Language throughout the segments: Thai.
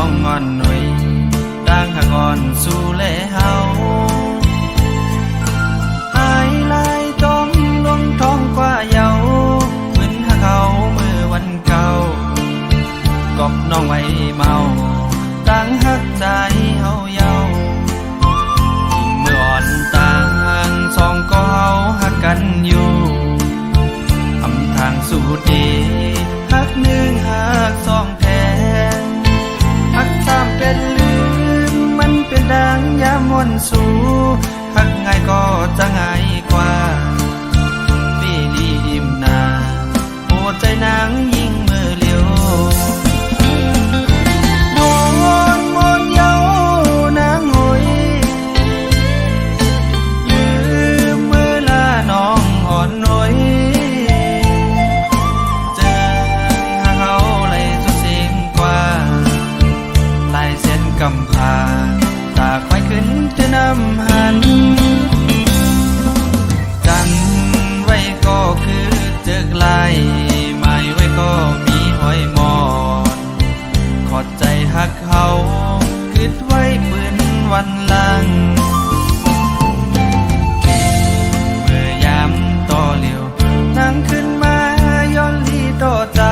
องงอนหน่อยดังหักอ่อนสู่แลเฮาหายลายต้มลวงท้องกว่าเยาเหมือนหักเขาเมื่อวันเก่ากอบน้องไว้เมาตั้งหักใจเฮาเยาเมื่ออ่อนต่างสองก็เฮาหักกันอยู่ทำทางสู่ดีหักหนึ่งหักสองแทนหักสามเป็นลืมมันเป็นดังยามวนสู่หักง่ายก็จะง่ายกว่าปีนี้อิ่มนาโอ้ใจนางยิ่งมือเลี้ยวมนเยานางหอยลืมมือลาน้องอ่อนหน่อยเจอหาเขาเลยสุดสิ่งกว่าลายเส้นกำพาตาควายขึ้นจะนำหันกันไว้ก็คือเจอกลายหมายไว้ก็มีหอยมอนขอดใจหักเขาคิดไว้ปืนวันหลังเมื่อยามต่อเหลียวนั่งขึ้นมาย้อนลีต่อใจ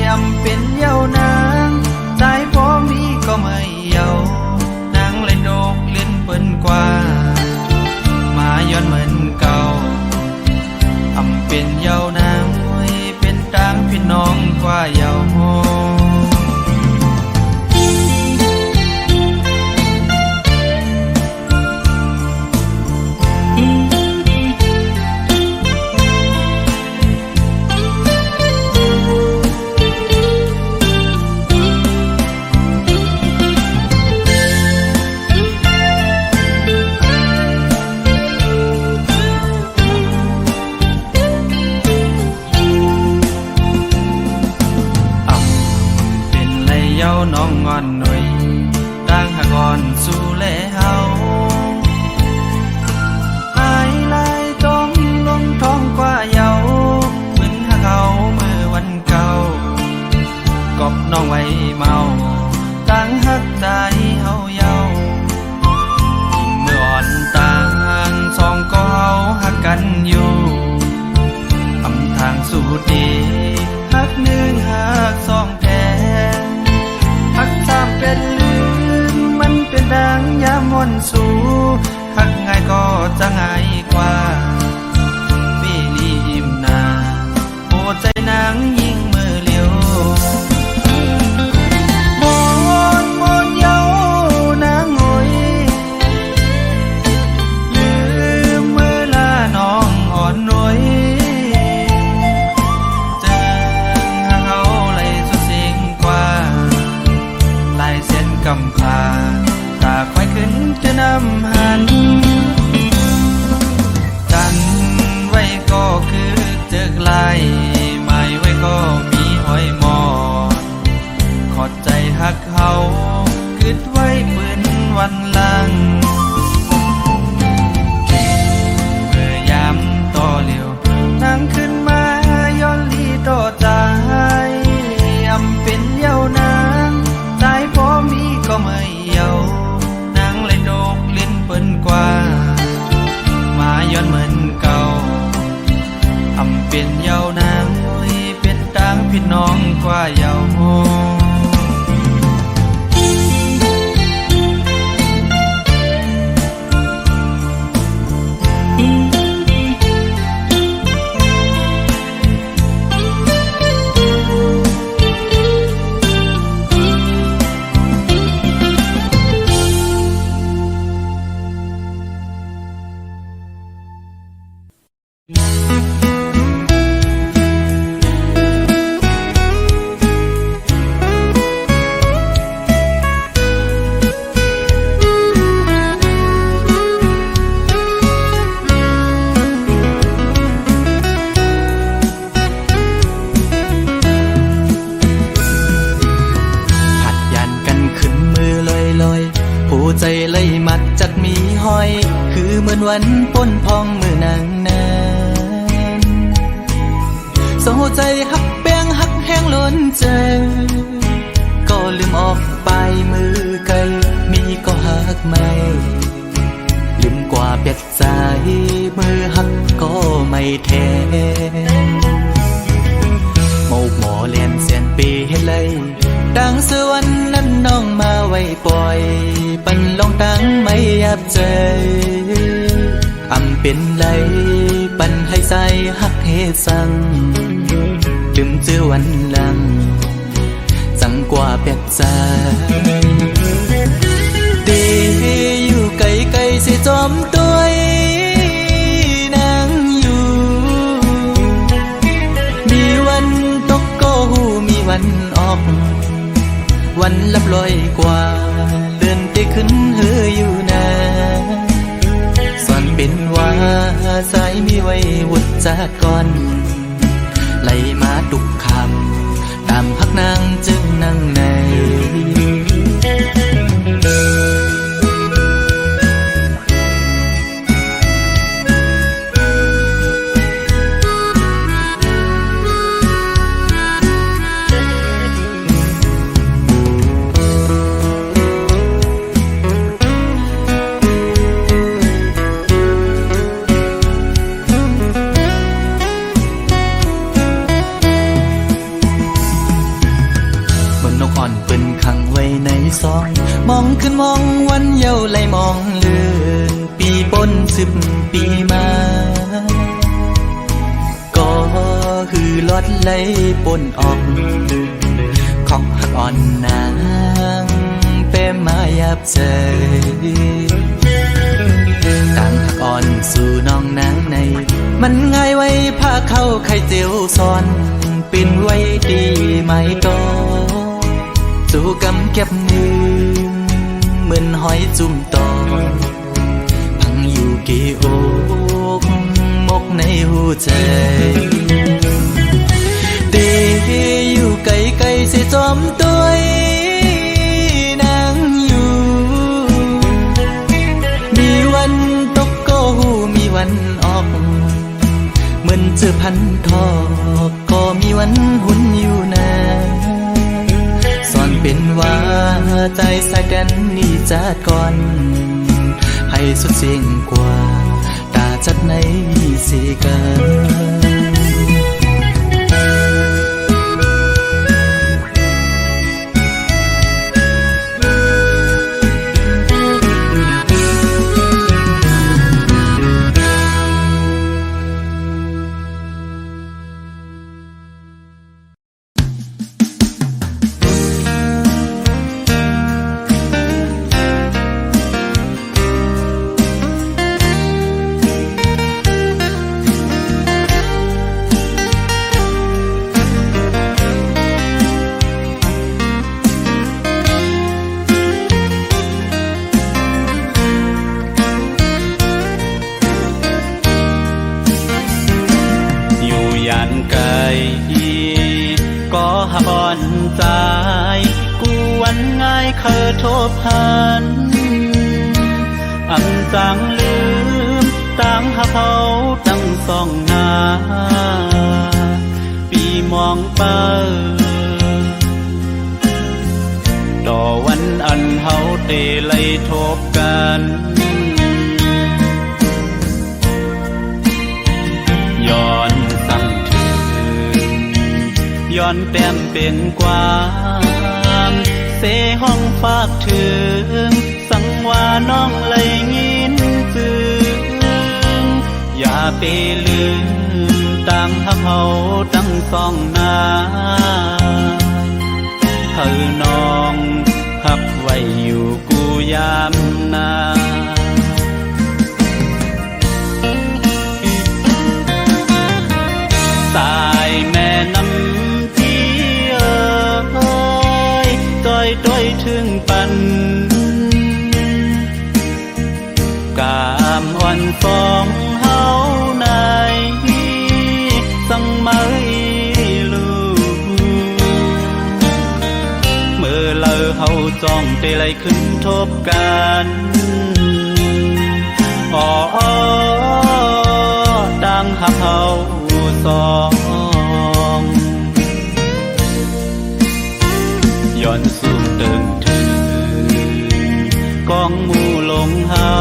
ยำเป็นเยาวนางใจพอมีก็ไม่เยานางเลยโดกเล่นเปิ้นกว่ามาย้อนเหมือนเก่าอำเป็นเยาวนางเป็นตางพี่น้องกว่าเยาโฮน้องงอนหน่อยดังหักอ่อนสู่แลเฮาหายลายต้มลงท้องกว่าเยาเหมือนหักเขาเมื่อวันเก่ากอบน้องไว้เมาตั้งหักใจเฮาเยาเมื่ออ่อนต่างสองก็เฮาหักกันอยู่ทำทางสู่ดีหักหนึ่งหักสองแทนหักสามเป็นลืมมันเป็นดังยามวนสู่หักง่ายก็จะง่ายกว่าปีนี้อิ่มนาโอ้ใจนางยิ่งมือเลี้ยวมนเยานางหอยลืมมือลาน้องอ่อนหน่อยเจอหาเขาเลยสุดสิ่งกว่าลายเส้นกำพาตาควายขึ้นจะนำหันกันไว้ก็คือเจอกลายหมายไว้ก็มีหอยมอนขอดใจหักเขาคิดไว้ปืนวันหลังเมื่อยามต่อเหลียวนั่งขึ้นมาย้อนลีต่อใจอำเป็นเยาวนางใจพอมีก็ไม่เยานางเลยโดกเล่นเปิ้นกว่ามาย้อนเหมือนเก่าอำเป็นเยาวนางเป็นตางพี่น้องกว่าเยาโฮใจเลยมัดจัดมีห้อยคือเหมือนวันป้นพองมือนางนั้น โซใจหักแป้งหักแห้งล้นใจก็ลืมอ่ แทนโมกหมอเลียนเสียนปีเฮ็ดเลยดังสวรรค์นั้นน้องมาไว้ปล่อยปันลองตั้งไม่ยับใจอำเป็นไรปันให้ใส่ฮักเฮสังลืมเจอวันหลังสังกว่าเป็ดใจตีอยู่ไกลไกลสิจอมตัวนางอยู่มีวันตกก็หูมีวันออกวันลับลอยกว่าเลื่อนได้ขึ้นเฮืออยู่นะสอนเป็นว่าสายมีไว้วุดจากก่อนไหลมาทุกคำตามพักนางจึงนั่งในมองขึ้นมองวันเยาว์ไหลมองเลือนปีปน10 ปีมาก็คือลอดไหลปนออกของหักอ่อนนางเป้มายับเจต่างหักอ่อนสู่น้องนางในมันง่ายไว้พาเข้าไข่เจียวซ้อนปิ่นไว้ดีไหมโตสู่กำเก็บมือเหมือนหอยจุ่มตอพังอยู่กี่อกมกในหัวใจตีอยู่ไกลไกลสิจอมตัวนางอยู่มีวันตกก็หูมีวันออกเหมือนเจอพันทอกก็มีวันหุ่นอยู่นะเป็นว่าใจสายแดนนี่จัดก่อนให้สุดเสียงกว่าตาจัดในสีกัน ทบหันอันจางลืมตั้งหาเขาตั้งสองหน้าปีมองเปิดต่อวันอันเฮาเตไล่ทบกันย้อนสั่งถึงย้อนแต้มเป็นกว้างเสห้องฝากถึงสั่งว่าน้องเลยยินจึงอย่าไปลืมตั้งหักเฮาตั้งสองหน้าเธอน้องหักไว้อยู่กูยามนาสายแม่น้ำที่ต้อยถึงปันกามอ่อนฟองเฮาในสังไม่ลูเมื่อเลอเฮาจ้องเตไลขึ้นทบกันอ๋อดังหักเฮาสองย้อนสู่เดิมถึงกองหมู่ลงเฮา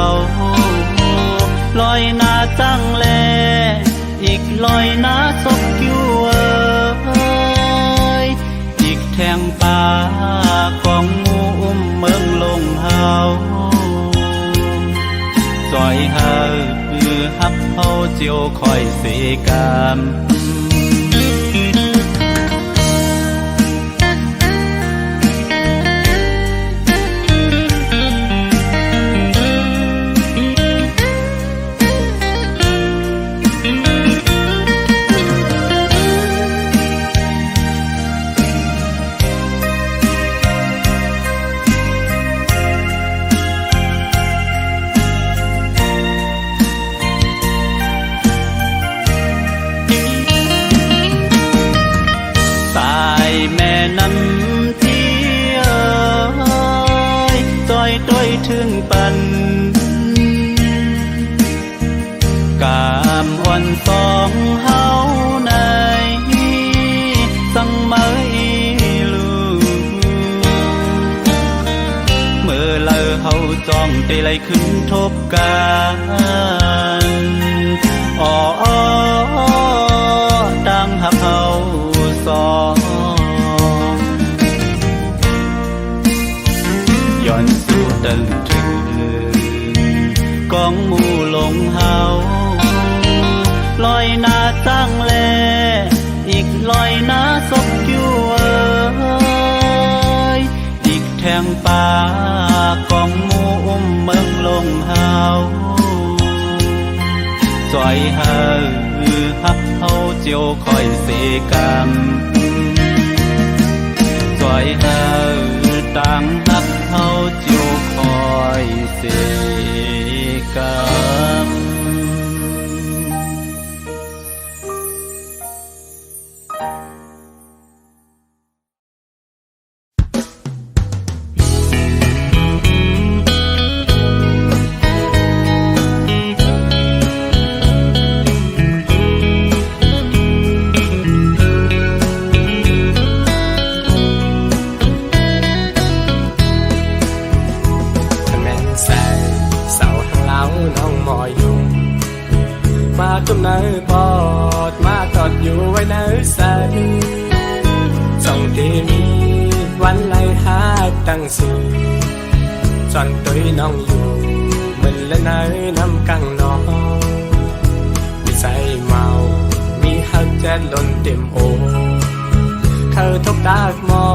ลอยหน้าจังแล อีกลอยนาศพอยู่อีกแทงป่าของงูเมืองลงเฮาซอยเฮาฮับเฮาเจียวคอยเสกามถึงปันกามวันสองเฮาในสังไม่ลูเมื่อเลอเฮาจ้องได้ไหลขึ้นทบกันอ๋อดังหักเฮาสองย้อนสู่ตึงถึงกองหมู่ลงเฮาลอยนาตั้งแลอีกลอยนาศพอยู่อีกแทงป่ากองหมู่เมืองลงเฮาจอยเฮาฮับเฮาเจียวคอยเสกามจอยเฮาต่างฮักเฮาเจียวคอยเสกามจมเนื้อปอดมาตอดอยู่ไว้เนื้อใสส่งที่มีวันไล่หาตั้งสูจอนตุยน้องอยู่มันละเนื้อน้ำกังน้องมีใจเมามีหักแจ๊ดล้นเต็มโอเขาทบตากหมอ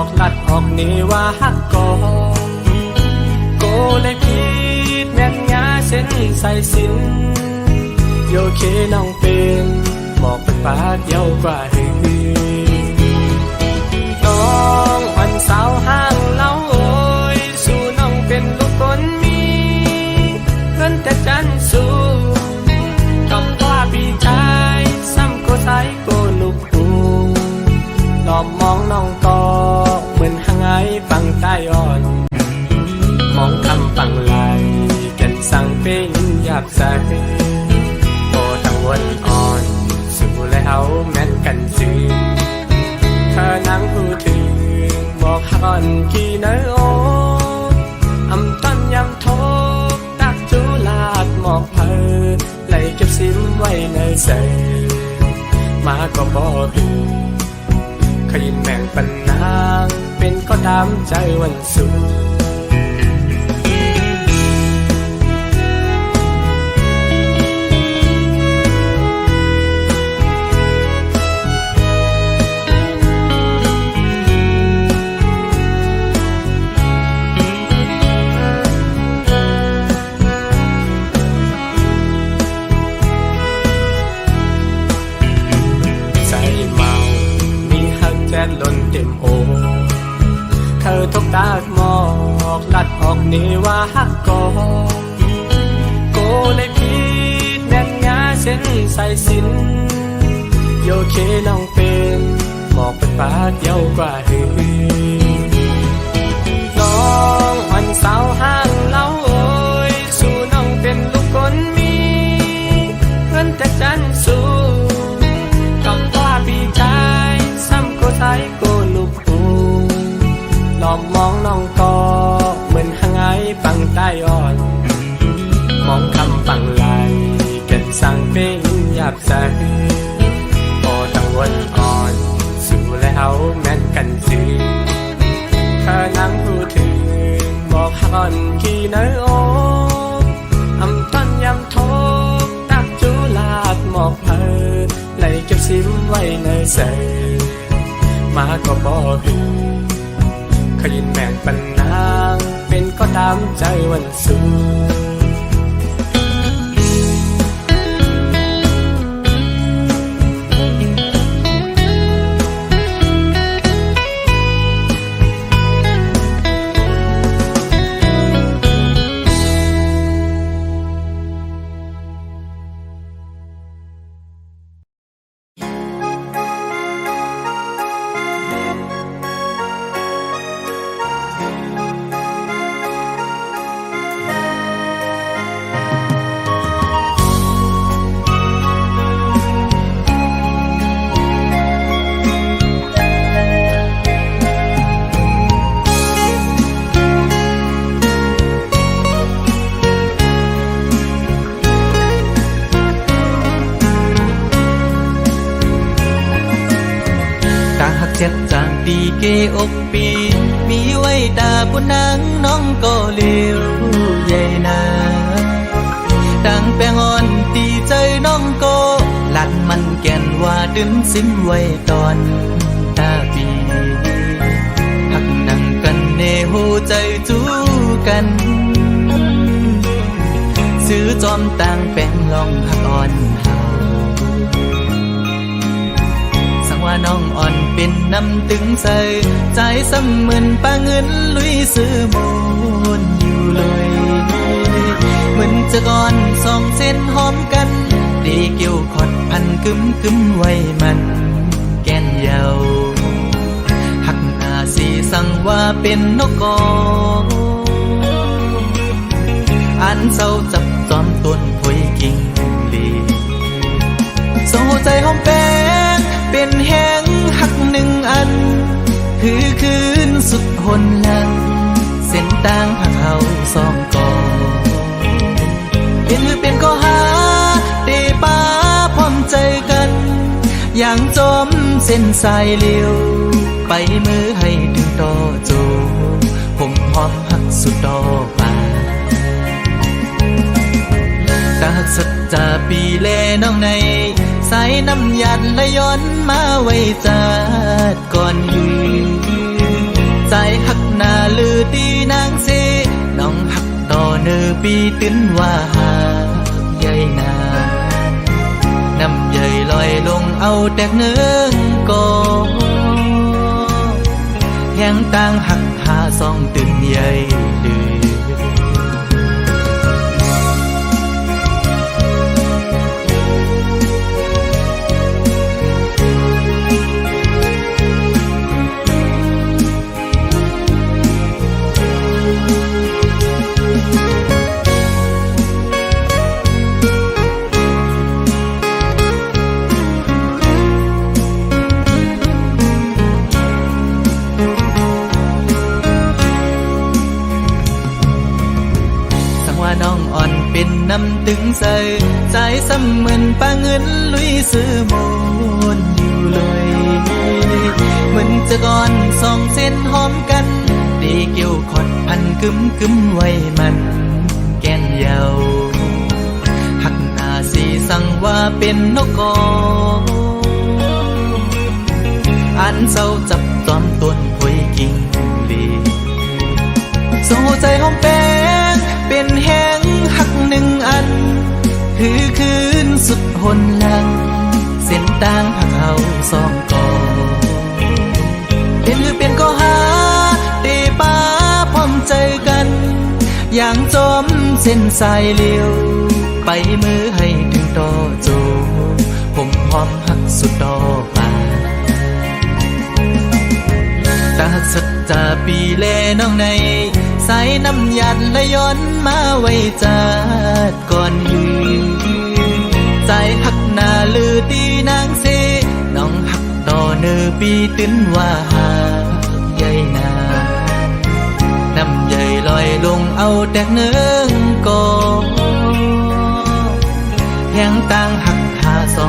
กลัดออกนี่ว่าหักกอโกเลยคิดแม่นงาเส้นใส่สินโยเคน้องเป็นบอกเป็นปากเดียวกว่าหือน้องวันสาวห้างเล่าโอยสู่น้องเป็นลูกคนมีเพื่อนแต่จันสู้กับว่าปีชายซ้ำก็ใส่ก็ลูกหูหลอมมองน้องก็เหมือนหางไอฟังใต้อ่อนมองคำฟังไหลกันสั่งเป็นหยาบใสวันอ่อนสู่แล้วแม่นกันจืดข้านั่งพูดถึงบอกหักอ่อนกี่เนื้อโออำต้นยำทบตักจูลาดหมอกเพอไหลเก็บซิมไว้ในเสมาก็บอกคือขยินแม่งปันนางเป็นก็ตามใจวันสูล้นเต็มโอเขาทบตากหมอกลัดออกนี่ว่าหักกอโกเลยคิดแม่นงาเส้นใส่สินโยเคน้องเป็นบอกเป็นปากเดียวกว่าหือน้องวันสาวห้างเล่าโอยสู่น้องเป็นลูกคนมีเพื่อนแต่จันสู้กับว่าปีชายซ้ำก็ใส่ก็ลูกหูหลอมมองน้องก็เหมือนหางไอฟังใต้อ่อนมองคำฟังไหลกันสั่งเป็นหยา บใจพอต้องวนอ่อนสู่แล้วแม่นกันสิถ้านั่งพูดถึงบอกฮักอ่อนกี่น้อยโอ้อำต้นยำโทกตักจูลาดหมอกเพอไหลเก็บซิมไว้ในใส่มาก็บอกหึงขยินแม่งปันนางเป็นก็ตามใจวันสูเจ็ดจางปีเกอกปีมีไว้ตาปุนางน้องก็เลี้ยวใหญ่นาดังแปงอ่อนตีใจน้องก็หลัดมันแก่นว่าดึงสิ้นไว้ตอนตาปีหักนังกันเนหูใจจูกันซื้อจอมต่างแปงลองหักอ่อนว่าน้องอ่อนเป็นน้ำตึงใสใจซ้ำเหมือนปลาเงินลุยซื้อมูลอยู่เลยเหมือนจะก่อนสองเส้นหอมกันดีเกี่ยวขอดพันกึ้มไว้มันแก่นเยาหักหน้าสีสั่งว่าเป็นนกกออันเศร้าจับจอมต้นพวยกิ่งลีโซ่ใจหอมแป้งเป็นแห้งหักหนึ่งอันคือคืนสุดหนหลังเส้นต่างหักเขาสองก่อเป็นก็หาเตป้าพร้อมใจกันอย่างจมเส้นสายเลี้ยวไปมือให้ถึงต่อโจผมหอมหักสุดต่อป่าตาหักสัจจาปีเล่น้องในสายน้ำยันและย้อนมาไว้จัดก่อนยืนใจหักหน้าลือตีนางเสน้องหักต่อเนื้อปีตื้นว่าหาใหญ่นาน้ำใหญ่ลอยลงเอาแตกเนื้อก่อแห้งต่างหักหาสองตื่นใหญ่ลือน้องอ่อนเป็นน้ำตึงใสใจซ้ำเหมือนปลาเงินลุยซื้อมูลอยู่เลยเหมือนจะก่อนสองเส้นหอมกันดีเกี่ยวขอดพันกึ้มไว้มันแก่นเยาหักหน้าสีสั่งว่าเป็นนกกออันเศร้าจับจอมต้นพวยกิ่งลีโซ่ใจหอมแป้งเป็นแห้งหักหนึ่งอันคือคืนสุดหนหลังเส้นต่างหักเขาสองก่อเป็นก็หาเตป้าพร้อมใจกันอย่างจมเส้นสายเลี้ยวไปมือให้ถึงต่อโจผมหอมหักสุดต่อป่าตาหักสัจจาปีเล่น้องในสายน้ำยันและย้อนมาไว้จัดก่อนยืนใจหักหน้าลือตีนางเสน้องหักต่อเนื้อปีตื้นว่าหาใหญ่นาน้ำใหญ่ลอยลงเอาแตกเนื้อก่อแห้งต่างหักหาสอง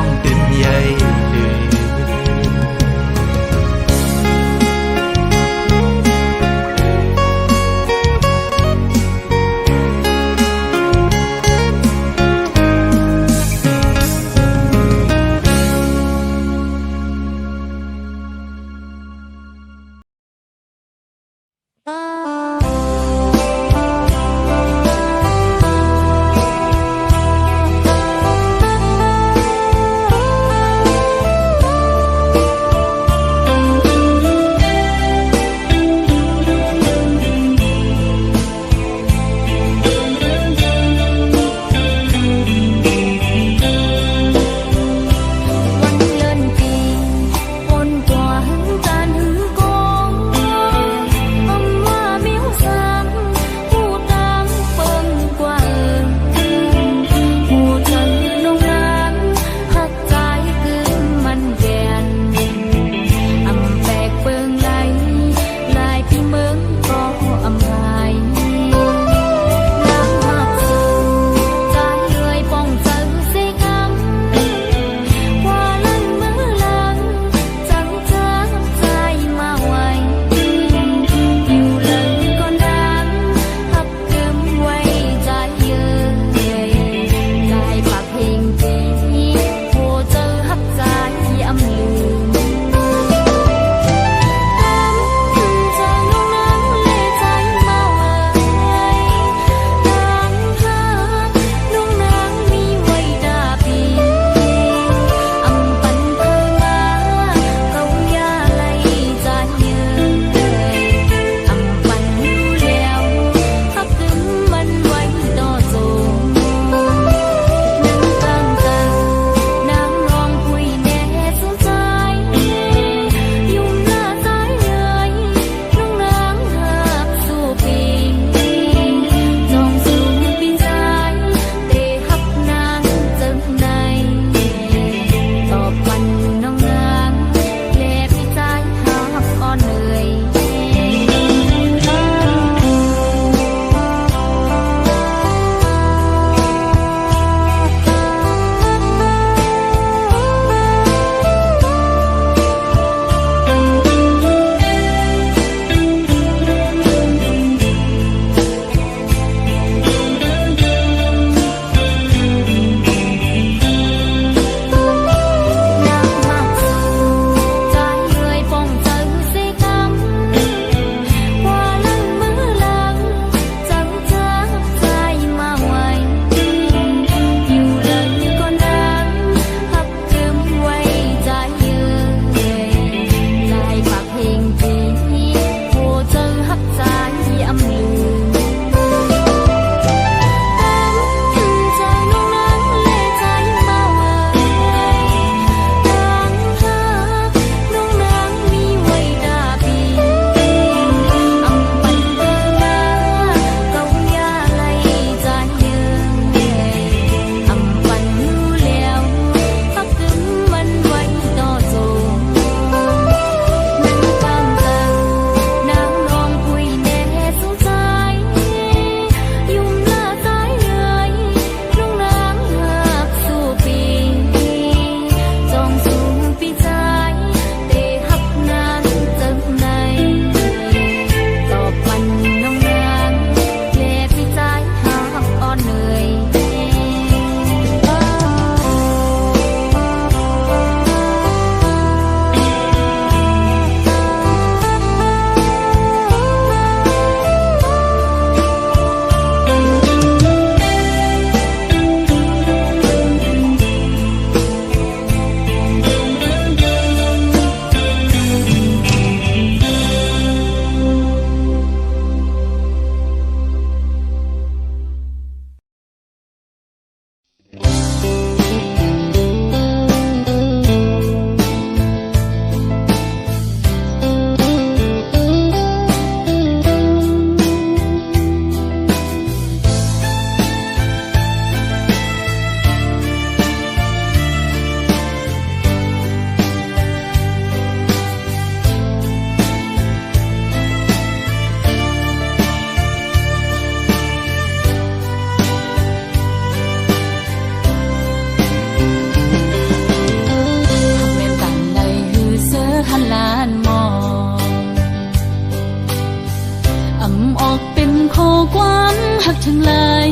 หักทั้งหลาย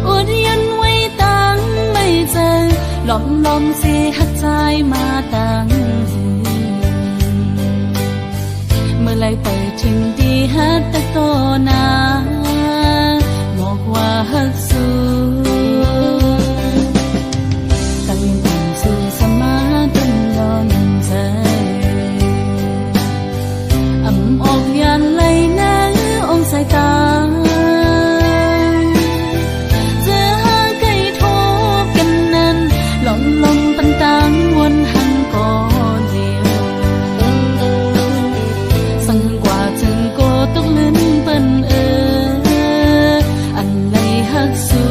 อดยันไว้ตั้งไม่เจอหลอมเสียหักใจมาตั้งเมื่อไรไปถึงดีฮักแต่ต่อหน้าบอกว่าฮักสู้ตั้งยังต้องสู้สมาจนยอมใจอำออกยันไหลน้ำองสายตาจะหาไก่ทบกันนั้นลมปันตังวนหันก่อนเดียวสังกว่าถึงโกตกลิ้นเปิ้นอันไหลหักสู้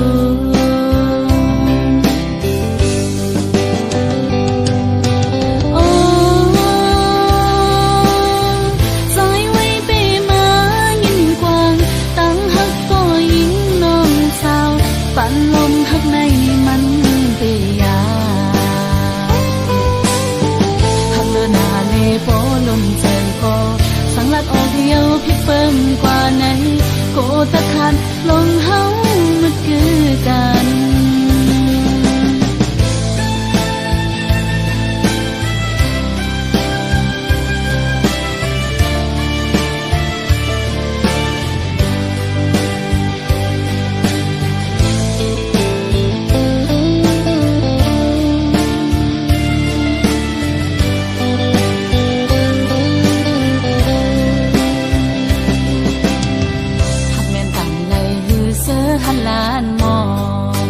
ลมหักในมันเปียหักเลือหนาเลโปลมเจอโกสังลัดออกเดียวพิเปิ่มกว่าไหนโกตะคันลงเฮามันคือกันหันลานมอง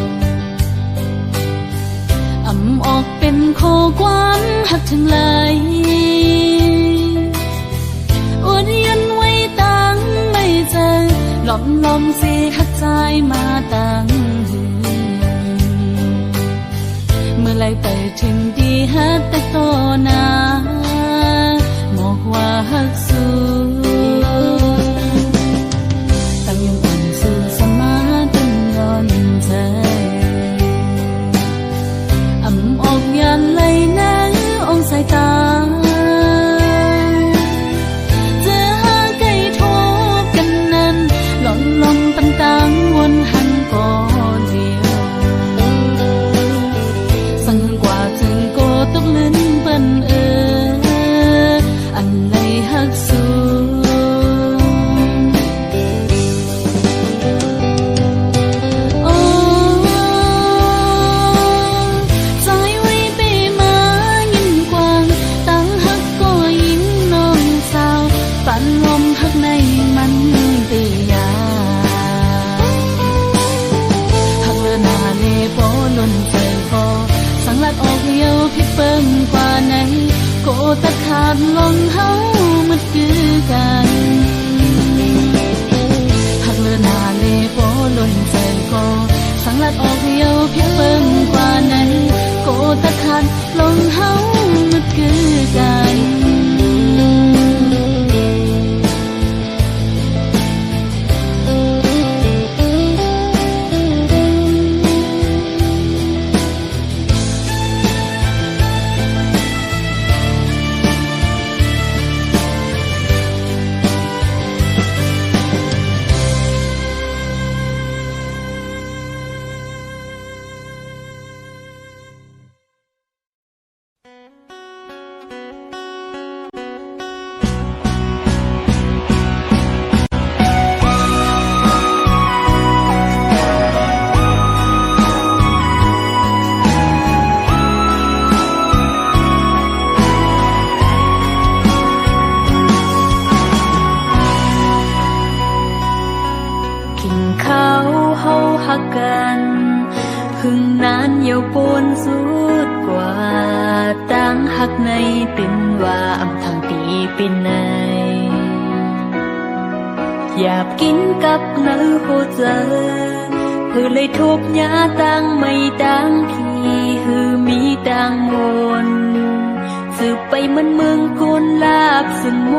อำออกเป็นโคกวามหักถึงไหลอดยันไว้ตั้งไม่เจอหลอมเสียหักใจมาตั้งเมื่อไรไปถึงดีฮักแต่ต่อหน้าบอกว่าฮักสู้ตั้งยังต้องสู้สมาใจอำออกยันไหลน้ำองสายตาจะหาไก่ทบกันนั้นลมปันตังวนหันก่อนเดียวสังกว่าถึงโกตกลิ้นเปิ้นอันไหลหักสู้ลมหักในมันเปียหักเลือหนาเลโปล้นใจโกสังลัดออกเดียวพิเปิ่มกว่าไหนโกตะขาดลงเฮามันคือกันหักเลือหนาเลโปล้นใจโกสังลัดออกเดียวพิเปิ่มกว่าไหนโกตะขาดลงเฮามันคือกันกันหึงนานเยาวปนสุดกว่าตั้งหักในเป็นว่าอำทางปีเป็นในอยากกินกับเนื้อโคเจอเพื่อเลยทุบยาตั้งไม่ตั้งพี่หือมีตั้งมนสืบไปมันเมืองคนลาบสึงโม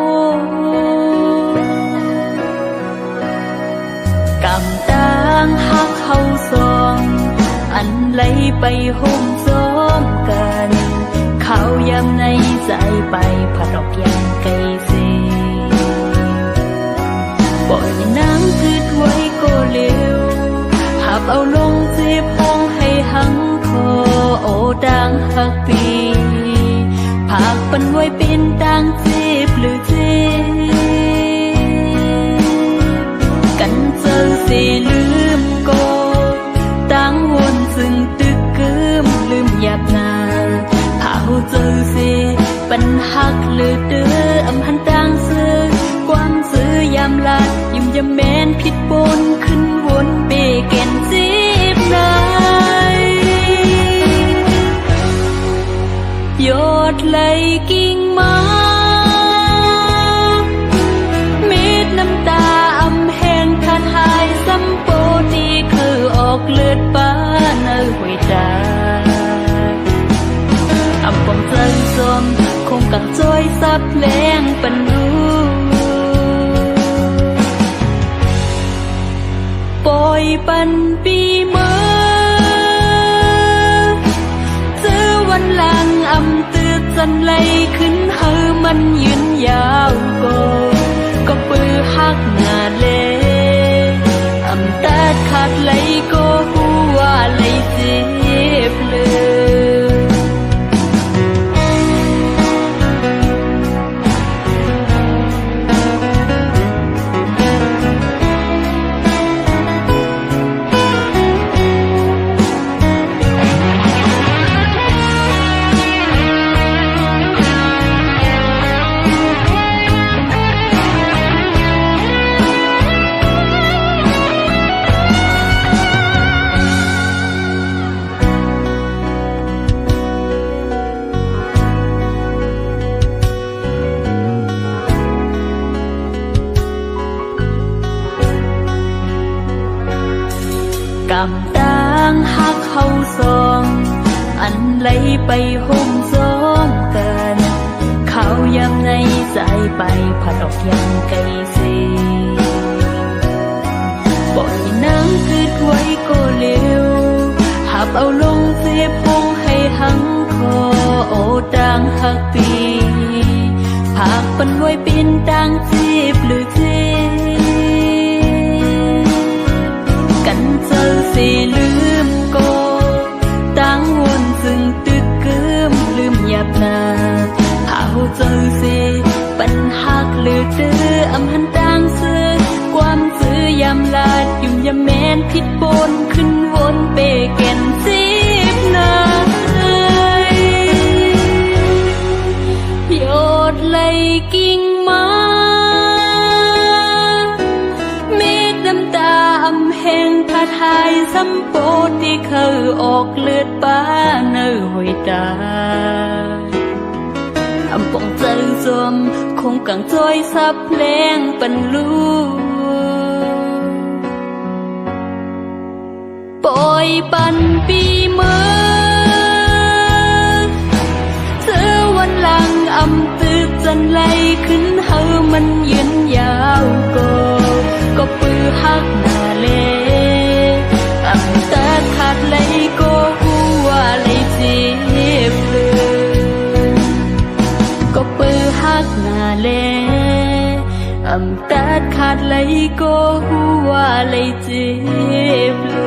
กำตั้งหักเขาสองอันไหลไปห่มซ้อมกันเขายำในใจไปผัดออกยังไกลเสบ่อย ต่างหักปีผากปันไว้เป็นต่างเจ็บหรือเจ็บกันเจอเสียลืมโกต่างวนซึ่งตึกกึมลืมหยาบนาเผาเจอเสียปัญหักหรือเด้ออำหันต่างซื้อความซื้อยามลาดยิ้มยามแม้นผิดปนขึ้นวนเบแก่นจีบนายยอดไหลกิ่งไม้เม็ดน้ำตาอำแห้งขาดหายซ้ำโปที่คือออกเลือดป้าในหัวใจอำปองใจสมคงกังจ้อยซับแรงปันรู้ปล่อยปันปีเมื่อเจอวันหลังอำตืดจันไหลขึ้นเฮอมันยืนยาวก็ปือหักหน้าเลอำตัดขาดไหลก็หัวไหลเจ็บเลยกำต่างหักเขาสองอันไหลไปห่มสองกันเขายำในใจไปผัดออกยังไกลสีบ่อยน้ำคืดไว้ก็เร็วหับเอาลงเสียพงให้หังคอโอต่างหักปีผากปันไว้เป็นต่างจีบหรือเจ็กันเจอเสียลืมโกต่างวนซึ่งตึกกึมลืมหยาบนาเผาเจอเสียปัญหักหรือเด้ออำหันต่างซื้อความซื้อยามลาดยุ่มยามแม้นผิดปนขึ้นวนเปแก่นจีบนายยอดไหลกิ่งไม้เม็ดน้ำตาอำแห้งขาดหายซ้ำโปที่เคยออกเลือดป้าในหัวใจอำปองใจสมคงกังจ้อยซับเพลงปันรู้ปล่อยปันปีเมื่อเจอวันหลังอำตืดจันไหลขึ้นเฮอมันยืนยาวก็ปือหักหน้าเลอำตัดขาดไหลก็หัวไหลเจ็บเลยก็ปือหักหน้าเลอำตัดขาดไหลก็หัวไหลเจ็บเลย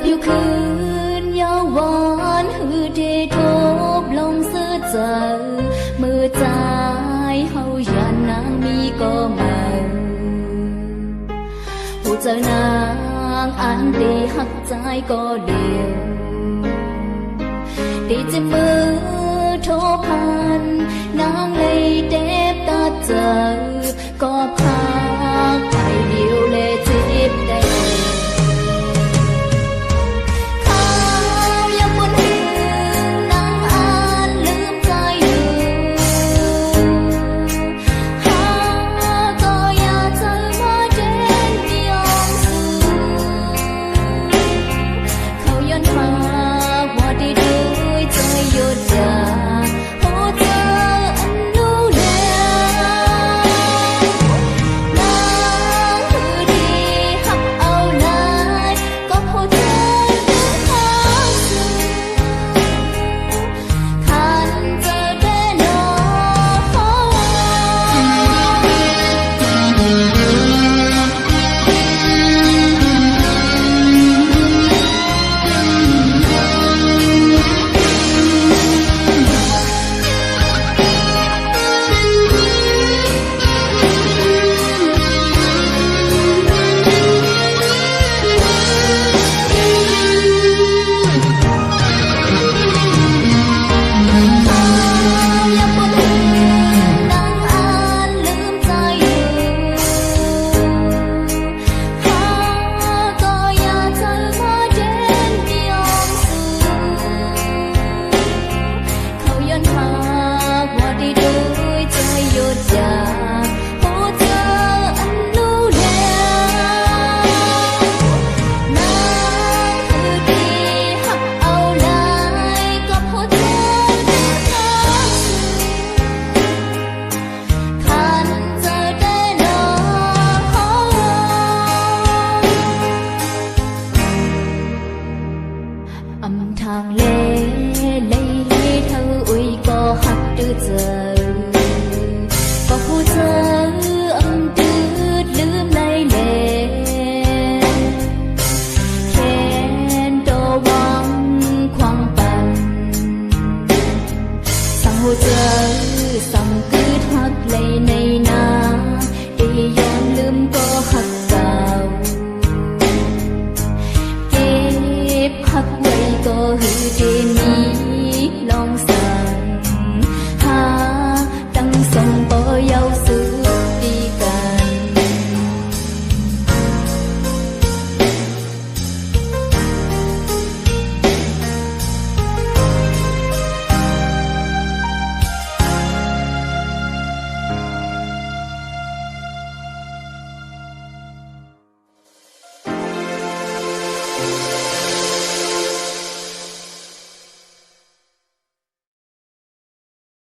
อยู่คืนยาววานหือเททบลงเสื้อเจอมือใจเฮาอย่านางมีก็มาผู้เจอนางอันดีหักใจก็เดียวดีจะมือโทรพันนางเลยเด็บตาเจอก็พาไปเดียวเลยเจ็บได้ข้าวยังบนหือนางอ่านลืมใจอยู่หาก็อยากเจอมาเด่นยองสูเขาย้อนมาว่าได้ด้วยใจหยุดยาโอ้เธออันนู้นนางคือดีหักเอาหลายก็เพราะเธอดึงทางสู่คันเจอได้หนอ ยังบ่ลืมนางอ่านลืมใจอยู่หาก็อยากเจอมาเด่นยองสูเขาย้อนหากว่าได้ด้วยใจหยุดยาโอ้เธออันนู้นนางคือดีหักเอาหลายก็เพราะเธอดึงทางสู่คันเจอได้หนอ อำทางเลเธออุ้ยก็หักดื้อเจอก็ผู้เจออำดื้อลืมในเลแค้นโตหวังควงปันสั่งหัวเจอสั่งกืดหักเลยในนาได้ยอมลืมก็หักเก่า เก็บหักไว้ก็หือเดมีลอง